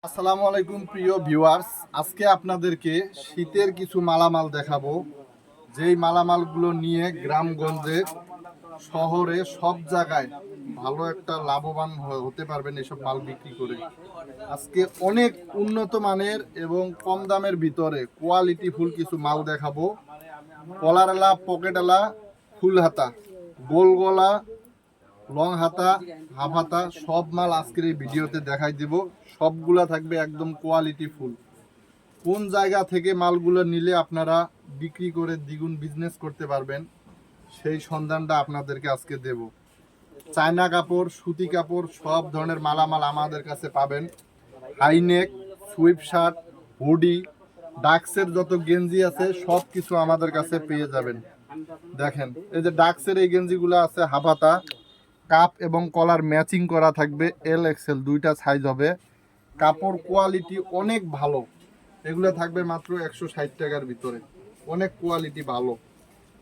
আসসালামু আলাইকুম প্রিয় ভিউয়ার্স, আজকে আপনাদেরকে শীতের কিছু মালামাল দেখাবো। যেই মালামালগুলো নিয়ে গ্রামগঞ্জে শহরে সব জায়গায় ভালো একটা লাভবান হতে পারবেন এসব মাল বিক্রি করে। আজকে অনেক উন্নত মানের এবং কম দামের ভিতরে কোয়ালিটি ফুল কিছু মাল দেখাবো। কলারওয়ালা, পকেটওয়ালা, ফুল হাতা, গোল গলা, লং হাতা, হাফ হাতা সব মাল আজকের এই ভিডিওতে দেখাই দিব। সবগুলা থাকবে একদম কোয়ালিটি ফুল। কোন জায়গা থেকে মালগুলো নিলে আপনারা বিক্রি করে দ্বিগুণ বিজনেস করতে পারবেন সেই সন্ধানটা আপনাদেরকে আজকে দেব। চায়না কাপড়, সুতি কাপড় সব ধরনের মালামাল আমাদের কাছে পাবেন। হাইনেক, সুইপ শার্ট, হুডি, ডাক্সের যত গেঞ্জি আছে সব কিছু আমাদের কাছে পেয়ে যাবেন। দেখেন এই যে ডাক্সের এই গেঞ্জিগুলো আছে হাফ হাতা, কাপ এবং কলার ম্যাচিং করা থাকবে। এল এক্সেল দুইটা সাইজ হবে। কাপড় কোয়ালিটি অনেক ভালো। এগুলো থাকবে মাত্র 160 টাকার ভিতরে, অনেক কোয়ালিটি ভালো।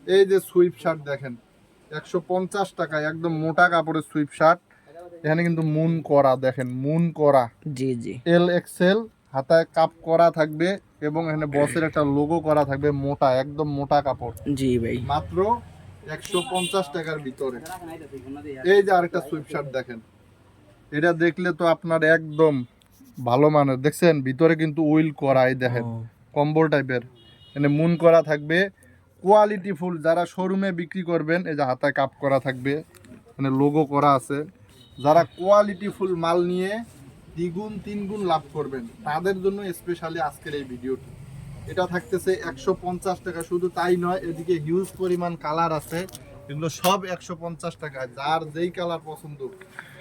এই যে সুইপ শার্ট দেখেন 150 টাকায়, একদম মোটা কাপড়ের সুইপ শার্ট। এখানে কিন্তু মুন করা, দেখেন মুন করা, জি জি এল এক্সেল, হাতায় কাপ করা থাকবে এবং এখানে বসের একটা লোগো করা থাকবে। মোটা, একদম মোটা কাপড়, জি ভাই। মাত্র 150 টাকার ভিতরে। এই যে আরেকটা সুইপ শার্ট দেখেন, এটা দেখলে তো আপনার একদম ভালো মানের। দেখছেন ভিতরে কিন্তু উইল করা, এই দেখেন কম্বল টাইপের, মানে মুন করা থাকবে। কোয়ালিটি ফুল যারা শোরুমে বিক্রি করবেন, এই যে হাতায় কাপ করা থাকবে, মানে লোগো করা আছে। যারা কোয়ালিটি ফুল মাল নিয়ে দ্বিগুণ তিনগুণ লাভ করবেন তাদের জন্য স্পেশালি আজকের এই ভিডিওটি। এটা থাকতেছে 150 টাকা। শুধু তাই নয়, এদিকে হিউজ পরিমাণ কালার আছে, এগুলো সব 150 টাকা। যার যেই কালার পছন্দ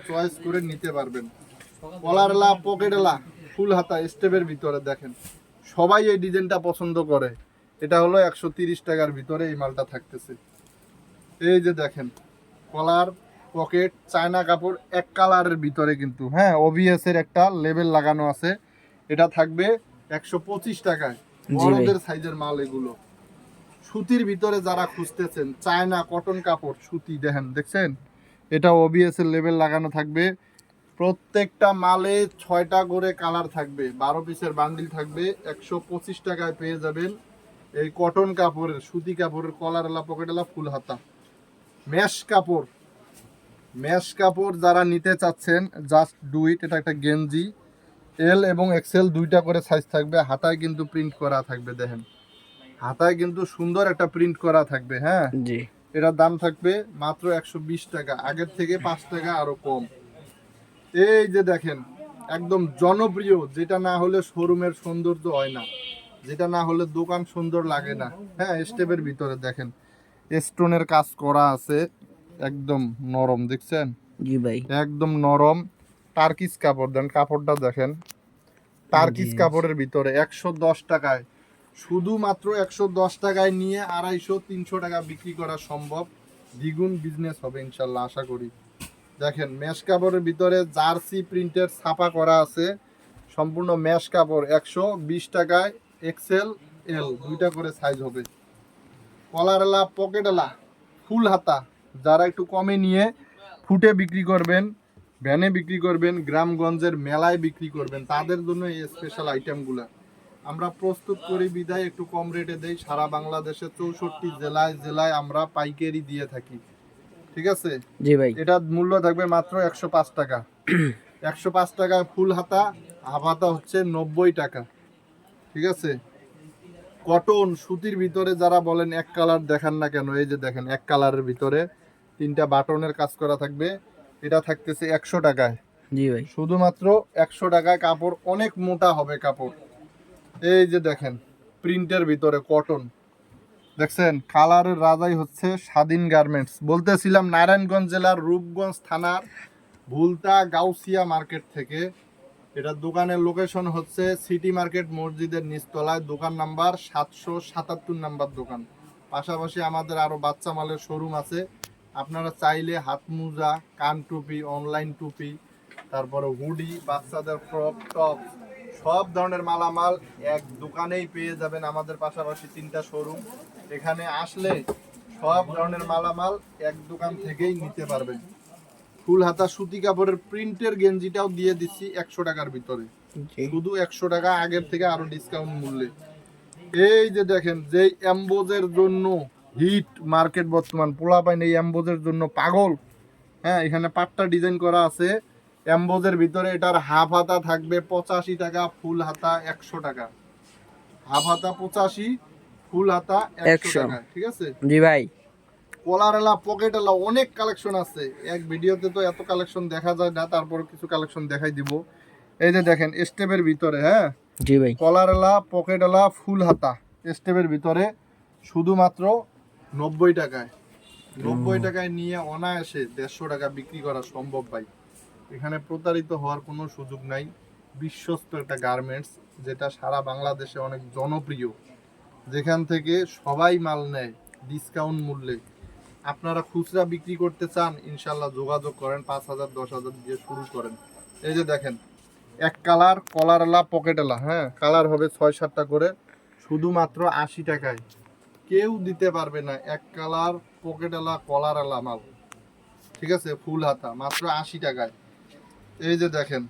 চয়েস করে নিতে পারবেন। কলারওয়ালা, পকেটওয়ালা, ফুল হাতা স্টেপের ভিতরে দেখেন সবাই এই ডিজাইনটা পছন্দ করে। এটা হলো 130 টাকার ভিতরে এই মালটা থাকতেছে। এই যে দেখেন কলার, পকেট, চায়না কাপড় এক কালারের ভিতরে কিন্তু, হ্যাঁ ওবিএস এর একটা লেবেল লাগানো আছে। এটা থাকবে 125 টাকায়, বড়দের সাইজের মাল এগুলো। সুতির ভিতরে যারা খুঁজতেছেন, চায়না কটন কাপড় সুতি, দেখছেন এটা ওবিএস এর লেবেল লাগানো থাকবে। প্রত্যেকটা মালে 6টা করে কালার থাকবে, 12 পিসের বান্ডিল থাকবে। 125 টাকায় পেয়ে যাবেন এই কটন কাপড়ের, সুতি কাপড়ের কলারওয়ালা, পকেটওয়ালা, ফুল হাতা। মেশ কাপড়, মেশ কাপড় যারা নিতে চাচ্ছেন জাস্ট ডু ইট। এটা একটা গেঞ্জি, এল এবং এক্সেল দুইটা করে সাইজ থাকবে। হাতায় কিন্তু প্রিন্ট করা থাকবে, দেখেন হাতায় কিন্তু সুন্দর একটা প্রিন্ট করা থাকবে। হ্যাঁ জি এটার দাম থাকবে মাত্র 120 টাকা, আগের থেকে 5 টাকা আরো কম। এই যে দেখেন একদম জনপ্রিয়, যেটা না হলে শোরুমের সৌন্দর্য হয় না, যেটা না হলে দোকান সুন্দর লাগে না। হ্যাঁ স্টেপের ভিতরে দেখেন স্টোনের কাজ করা আছে, একদম নরম, দেখছেন জি ভাই। একদম নরম। টার্কিস কাপড়, দেন কাপড়টা দেখেন টার্কিস জি কাপড়ের ভিতরে 110 টাকায়, শুধুমাত্র 110 টাকায় নিয়ে 250-300 টাকা বিক্রি করা সম্ভব। দ্বিগুণ বিজনেস হবে ইনশাল্লাহ, আশা করি। দেখেন মেশ কাপড়ের ভিতরে জার্সি প্রিন্টের ছাপা করা আছে। সম্পূর্ণ মেশ কাপড়, 120 টাকায়, এক্সেল এল দুইটা করে সাইজ হবে। কলারওয়ালা, পকেটওয়ালা, ফুল হাতা যারা একটু কমে নিয়ে ফুটে বিক্রি করবেন, ভ্যানে বিক্রি করবেন, গ্রামগঞ্জের মেলায় বিক্রি করবেন, তাদের জন্য এই স্পেশাল আইটেমগুলো আমরা প্রস্তুত করি। বিধায় একটু কম রেটে দেই। সারা বাংলাদেশে 64 জেলায় জেলায় আমরা পাইকারি দিয়ে থাকি, ঠিক আছে। জি ভাই। এটার মূল্য থাকবে মাত্র 105 টাকা। 105 টাকায় ফুল হাতা, হাফ হাতা হচ্ছে 90 টাকা, ঠিক আছে। কটন সুতির ভিতরে যারা বলেন এক কালার দেখান না কেন, এই যে দেখেন এক কালারের ভিতরে 3টা বাটনের কাজ করা থাকবে। এটা থাকতেছে 100 টাকায়, জি ভাই। শুধুমাত্র 100 টাকায়। কাপড় অনেক মোটা হবে কাপড়। এই যে দেখেন প্রিন্টের ভিতরে কটন, দেখছেন কালারের রাজাই হচ্ছে স্বাধীন গার্মেন্টস। বলতেছিলাম নারায়ণগঞ্জ জেলার রূপগঞ্জ থানার ভুলতা গাউসিয়া মার্কেট থেকে। এটা দোকানের লোকেশন হচ্ছে সিটি মার্কেট মসজিদের নিচতলায়, দোকান নাম্বার 777 নাম্বার দোকান। পাশাপাশি আমাদের আরও বাচ্চা মালের শোরুম আছে। আপনারা চাইলে হাত মোজা, কান টুপি, অনলাইন টুপি, তারপরে হুডি, বাচ্চাদের ফ্রক, টপ সব ধরনের মালামাল এক দোকানেই পেয়ে যাবেন। আমাদের পাশাপাশি 3টা শোরুম, এখানে আসলে সব ধরনের মালামাল এক দোকান থেকেই নিতে পারবেন। ফুল হাতা সুতি কাপড়ের প্রিন্টের গেঞ্জিটাও দিয়ে দিচ্ছি 100 টাকার ভিতরে। জি শুধু 100 টাকা আগের থেকে আরো ডিসকাউন্ট মূল্যে। এই যে দেখেন, যে এমবোজের জন্য হিট মার্কেট বর্তমান, পোলাপাইন এই এমবোজের জন্য পাগল। হ্যাঁ, এখানে পাট্টা ডিজাইন করা আছে এমবোজের ভিতরে। এটার হাফ হাতা থাকবে 85 টাকা, ফুল হাতা 100 টাকা। হাফ হাতা 85, ফুল হাতা 100 100 টাকা, ঠিক আছে। জি ভাই কলারওয়ালা পকেটওয়ালা অনেক কালেকশন আছে, এক ভিডিওতে তো এত কালেকশন দেখা যায় না, তারপর কিছু কালেকশন দেখাই দিব। এই যে দেখেন স্টেপের ভিতরে, হ্যাঁ জি ভাই কলারওয়ালা পকেটওয়ালা ফুল হাতা স্টেপের ভিতরে শুধুমাত্র 90 টাকায়। 90 টাকায় নিয়ে অনায়াসে 150 টাকা বিক্রি করা সম্ভব ভাই। এখানে প্রতারিত হওয়ার কোনো সুযোগ নাই। বিশ্বস্ত একটা গার্মেন্টস, যেটা সারা বাংলাদেশে অনেক জনপ্রিয়, যেখান থেকে সবাই মাল নেয় ডিসকাউন্ট মূল্যে। আপনারা খুচরা বিক্রি করতে চান, ইনশাল্লাহ যোগাযোগ করেন, 5,000 10,000 দিয়ে শুরু করেন। এই যে দেখেন এক কালার কলারওয়ালা পকেটওয়ালা, হ্যাঁ কালার হবে 6-7টা করে, শুধুমাত্র 80 টাকায়। কেউ দিতে পারবে না এক কালার পকেটওয়ালা কলারওয়ালা মাল, ঠিক আছে, ফুল হাতা মাত্র 80 টাকায়। এই যে দেখেন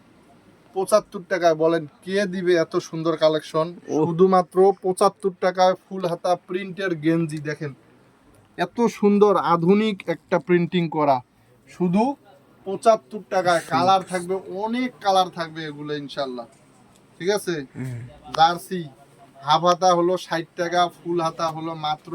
75 টাকায়, বলেন কে দিবে এত সুন্দর কালেকশন? শুধুমাত্র 75 টাকায় ফুল হাতা প্রিন্টের গেঞ্জি। দেখেন এত সুন্দর আধুনিক একটা প্রিন্টিং করা, শুধু 75 টাকায়। কালার থাকবে, অনেক কালার থাকবে এগুলো ইনশাল্লাহ, ঠিক আছে। জার্সি হাফ হাতা হলো 60 টাকা, ফুল হাতা হলো মাত্র